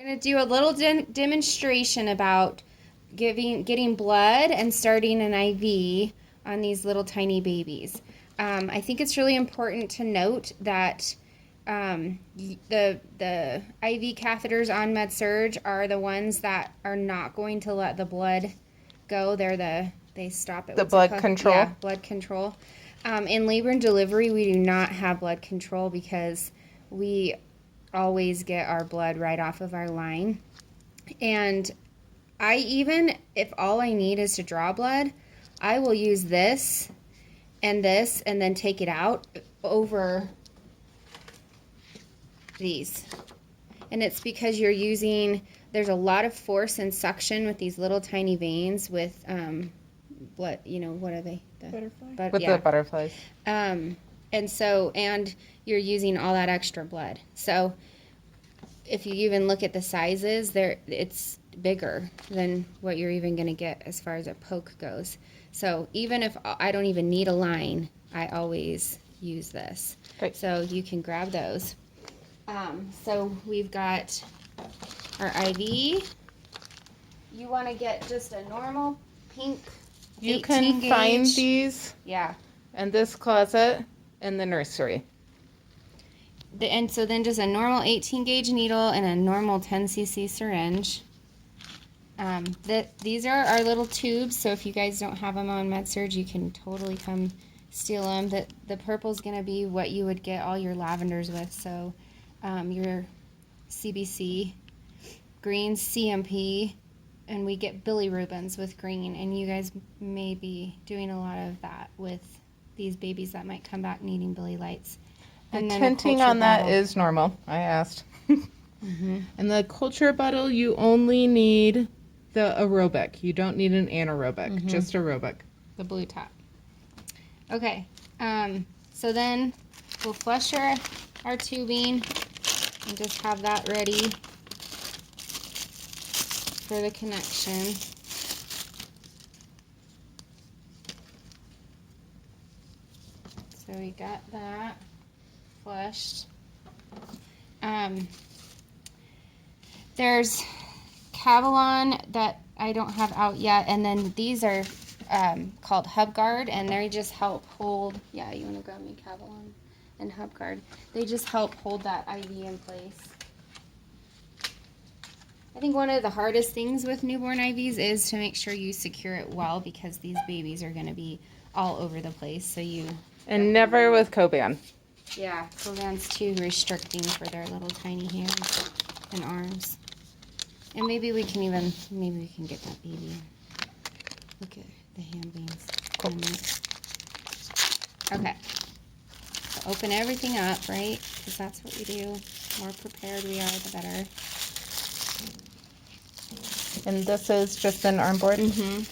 We're going to do a little demonstration about getting blood and starting an IV on these little tiny babies. I think it's really important to note that the IV catheters on MedSurg are the ones that are not going to let the blood go. They stop it. The blood control? Yeah, blood control. In labor and delivery, we do not have blood control because we always get our blood right off of our line. And if all I need is to draw blood, I will use this and then take it out over these. And it's because there's a lot of force and suction with these little tiny veins with what are they? Butterflies. The butterflies. And you're using all that extra blood. So if you even look at the sizes, it's bigger than what you're even going to get as far as a poke goes. So even if I don't even need a line, I always use this. Great. So you can grab those. So we've got our IV. You want to get just a normal pink 18 You can gauge. find these in this closet in the nursery. And so then just a normal 18 gauge needle and a normal 10 cc syringe. These are our little tubes, so if you guys don't have them on MedSurg, you can totally come steal them. The purple's going to be what you would get all your lavenders with, so your CBC, green CMP, and we get bilirubins with green, and you guys may be doing a lot of that with these babies that might come back needing billy lights. And the tinting on that is normal. I asked. Mm-hmm. And the culture bottle, you only need the aerobic. You don't need an anaerobic, just aerobic. The blue top. Okay, so then we'll flush our tubing and just have that ready for the connection. So we got that flushed. There's Cavalon that I don't have out yet, and then these are called HubGuard, and they just help hold. Yeah, you want to grab me Cavalon and HubGuard. They just help hold that IV in place. I think one of the hardest things with newborn IVs is to make sure you secure it well, because these babies are going to be all over the place. So and never with Coban. Yeah, Coban's too restricting for their little tiny hands and arms. And maybe we can get that baby. Look at the hand veins. Cool. Okay. So open everything up, right? Because that's what we do. The more prepared we are, the better. And this is just an arm board? Mm-hmm.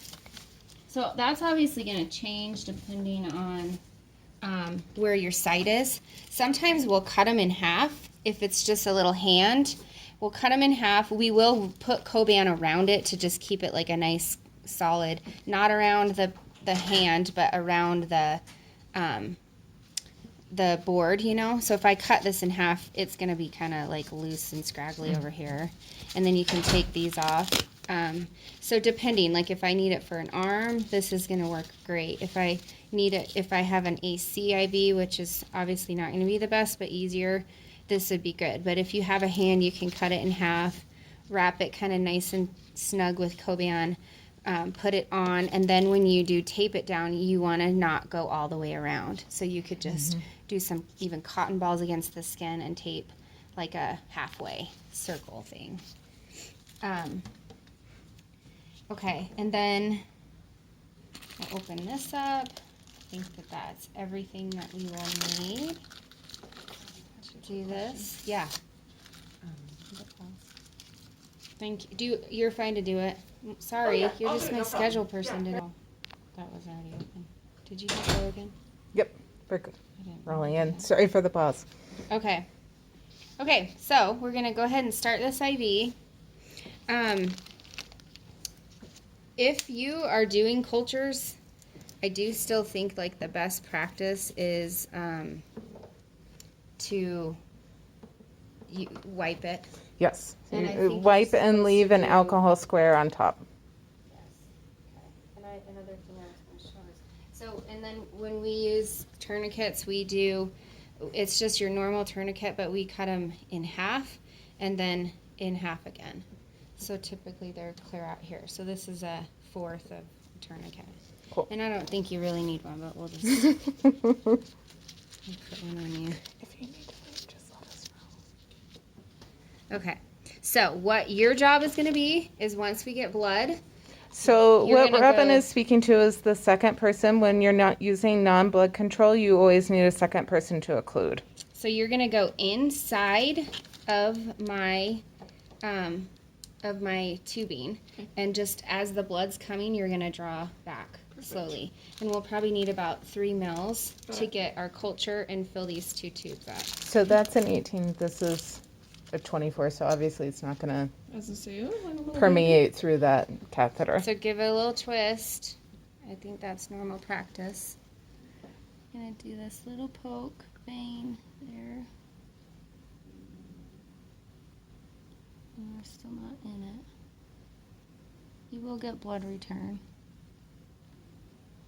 So that's obviously going to change depending on where your site is. Sometimes we'll cut them in half if it's just a little hand. We'll cut them in half. We will put Coban around it to just keep it like a nice solid, not around the hand, but around the board, So if I cut this in half, it's going to be kind of like loose and scraggly over here. And then you can take these off. So depending, like if I need it for an arm, this is going to work great. If I have an AC IV, which is obviously not going to be the best, but easier, this would be good. But if you have a hand, you can cut it in half, wrap it kind of nice and snug with Coban, put it on, and then when you do tape it down, you want to not go all the way around. So you could just do some even cotton balls against the skin and tape like a halfway circle thing. Okay, and then I'll open this up. I think that's everything that we will need to do this. Yeah. Thank you. You're fine to do it. Sorry, you're just my schedule person. That was already open. Did you have to go again? Yep, we're good. Rolling in. Sorry for the pause. Okay. Okay, so we're going to go ahead and start this IV. If you are doing cultures, I do still think like the best practice is to wipe it. Yes. And I You think wipe you're and supposed leave to an do- alcohol square on top. Yes. Okay. And another thing I was going to show is, so, and then when we use tourniquets, we do, it's just your normal tourniquet, but we cut them in half and then in half again. So typically they're clear out here. So this is a fourth of a tourniquet. Cool. And I don't think you really need one, but we'll just put one on you. If you need to leave, just let us know. Okay. So what your job is going to be is once we get blood, So You're what gonna Robin go- is speaking to is the second person. When you're not using non-blood control, you always need a second person to occlude. so you're going to go inside of my tubing, and just as the blood's coming, you're going to draw back slowly. And we'll probably need about 3 mils to get our culture and fill these 2 tubes up. So that's an 18. This is a 24. So obviously it's not going As I say, oh, I don't know. to permeate through that catheter. So give it a little twist. I think that's normal practice. Gonna do this little poke vein there. And we're still not in it. You will get blood return.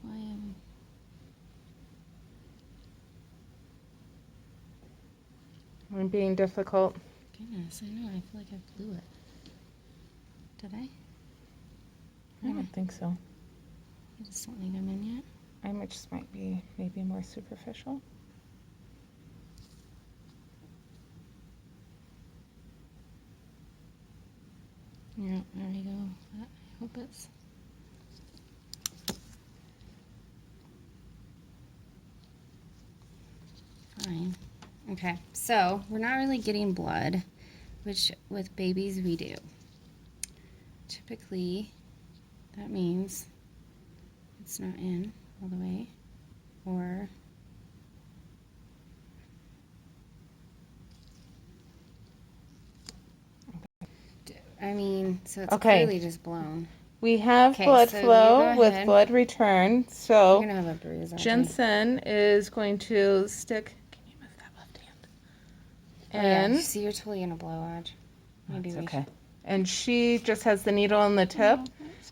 I am. I'm being difficult. Goodness, I know. I feel like I blew it. Did I? I don't think so. I just don't need them in yet. I just might be maybe more superficial. Yeah, there you go. I hope it's. Fine. Okay, so we're not really getting blood, which with babies we do. Typically, that means it's not in all the way, or I mean, so it's Okay. clearly just blown. We have Okay, blood so you flow go with ahead. blood return. You're So gonna have a bruise. aren't you? Jensen is going to stick. Can you move that left hand? Oh, yeah. And See, you're totally in a blowage. Maybe it's we okay. And she just has the needle on the tip,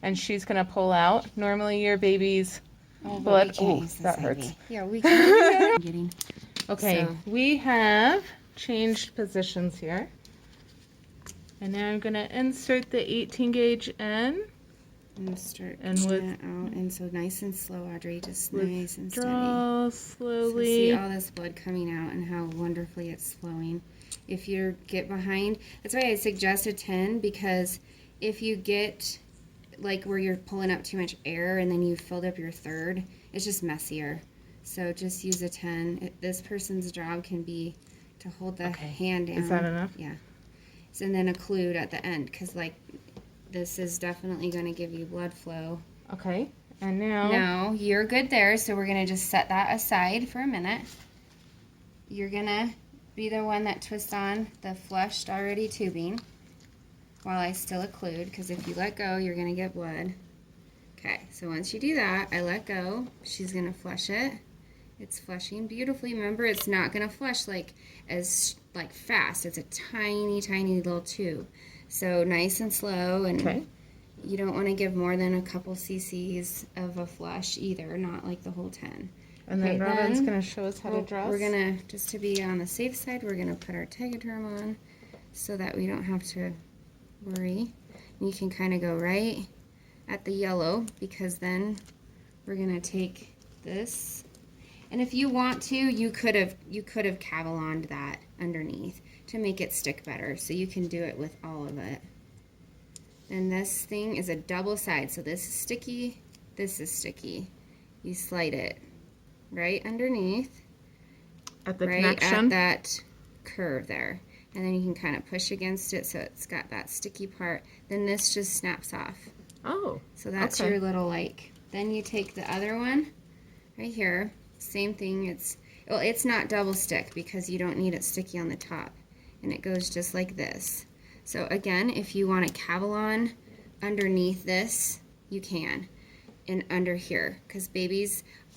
and she's gonna pull out. Normally, your baby's Oh, but blood. we can't Oh, use this that IV. hurts. Yeah, we can. I'm getting. Okay, So- we have changed positions here. And now I'm gonna insert the 18 gauge in. And start And and with- that out, and so nice and slow, Audrey. Just nice and steady. Draw So slowly. see all this blood coming out and how wonderfully it's flowing. If you get behind, that's why I suggest a 10, because if you get like where you're pulling up too much air and then you filled up your third, it's just messier. So just use a 10. This person's job can be to hold the Okay. hand down. Is that enough? Yeah. So, and then occlude at the end, because like this is definitely going to give you blood flow. Okay, and now. No, you're good there, so we're going to just set that aside for a minute. You're going to be the one that twists on the flushed already tubing while I still occlude, because if you let go, you're going to get blood. Okay, so once you do that, I let go. She's going to flush it. It's flushing beautifully. Remember, it's not going to flush like fast. It's a tiny, tiny little tube. So nice and slow, and Okay. you don't want to give more than a couple cc's of a flush either, not like the whole 10. And then Okay, Robin's then going to show us how to dress. We're going to, just to be on the safe side, we're going to put our Tegaderm on so that we don't have to worry. And you can kind of go right at the yellow, because then we're going to take this. And if you want to, you could have Cavaloned that underneath to make it stick better. So you can do it with all of it. And this thing is a double side. So this is sticky, this is sticky. You slide it right underneath, at the right connection. at that curve there. And then you can kind of push against it so it's got that sticky part. Then this just snaps off. Oh. So that's Okay. your little like. Then you take the other one right here. Same thing. It's not double stick because you don't need it sticky on the top, and it goes just like this. So again, if you want a Cavalon underneath this, you can, and under here, because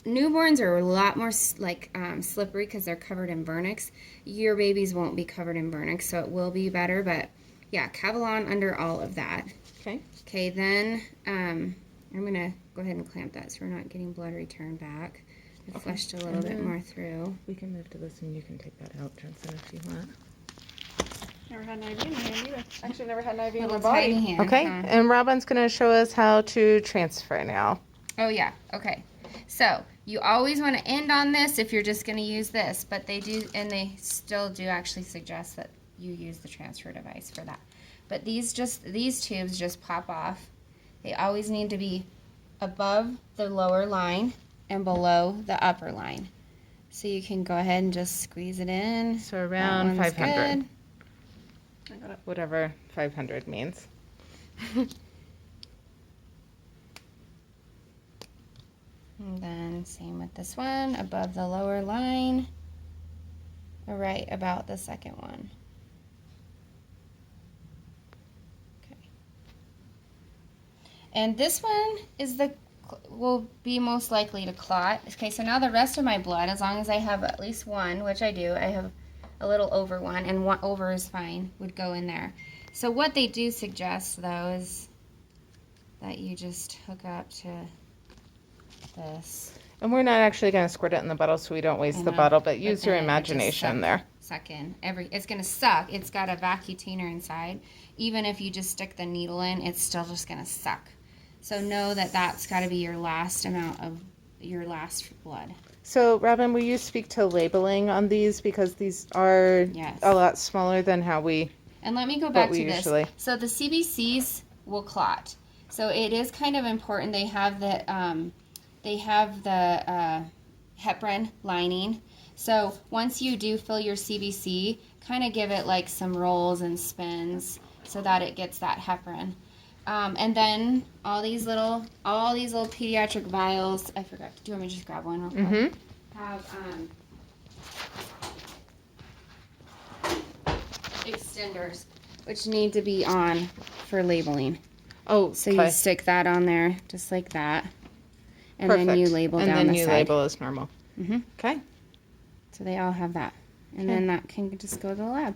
newborns are a lot more slippery because they're covered in vernix. Your babies won't be covered in vernix, so it will be better, but Yeah, Cavalon under all of that. Okay. Okay, then I'm going to go ahead and clamp that so we're not getting blood return back. I flushed a little bit more through. We can move to this and you can take that out, Jensen, if you want. Never had an IV in my hand either. Actually, never had an IV in my Little tiny body. hand, Okay, huh? and Robin's going to show us how to transfer now. Oh yeah, okay. So you always want to end on this if you're just going to use this, but they do, and they still do actually suggest that you use the transfer device for that. But these tubes just pop off. They always need to be above the lower line and below the upper line. So you can go ahead and just squeeze it in. So around That one's 500. good. I got it. Whatever 500 means. And then same with this one, above the lower line, right about the second one. Okay. And this one is will be most likely to clot. Okay, so now the rest of my blood, as long as I have at least one, which I do, I have a little over one, and one over is fine, would go in there. So what they do suggest, though, is that you just hook up to this. And we're not actually going to squirt it in the bottle so we don't waste the know, bottle, but but use your then it just imagination sucks. there. Suck in it's gonna suck. It's got a vacutainer inside. Even if you just stick the needle in, it's still just gonna suck. So know that that's got to be your last amount of your last blood. So, Robin, will you speak to labeling on these because these are Yes. a lot smaller than how we... And let me go back we to this. usually- So the CBCs will clot. So it is kind of important. They have the heparin lining. So once you do fill your CBC, kind of give it like some rolls and spins so that it gets that heparin. And then all these little pediatric vials. I forgot. Do you want me to just grab one real quick? Mm-hmm. Have extenders, which need to be on for labeling. Oh, So okay. you stick that on there, just like that, and Perfect. then you label and down then the you side. label as normal. Mhm. Okay. So they all have that, and Okay. then that can just go to the lab,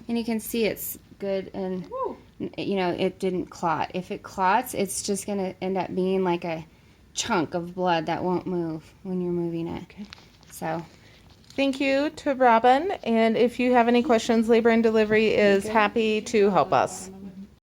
and you can see it's good, and Woo. you know it didn't clot. If it clots, it's just gonna end up being like a chunk of blood that won't move when you're moving it. Okay. So Thank you to Robin. And if you have any questions, Labor and Delivery is happy to help us.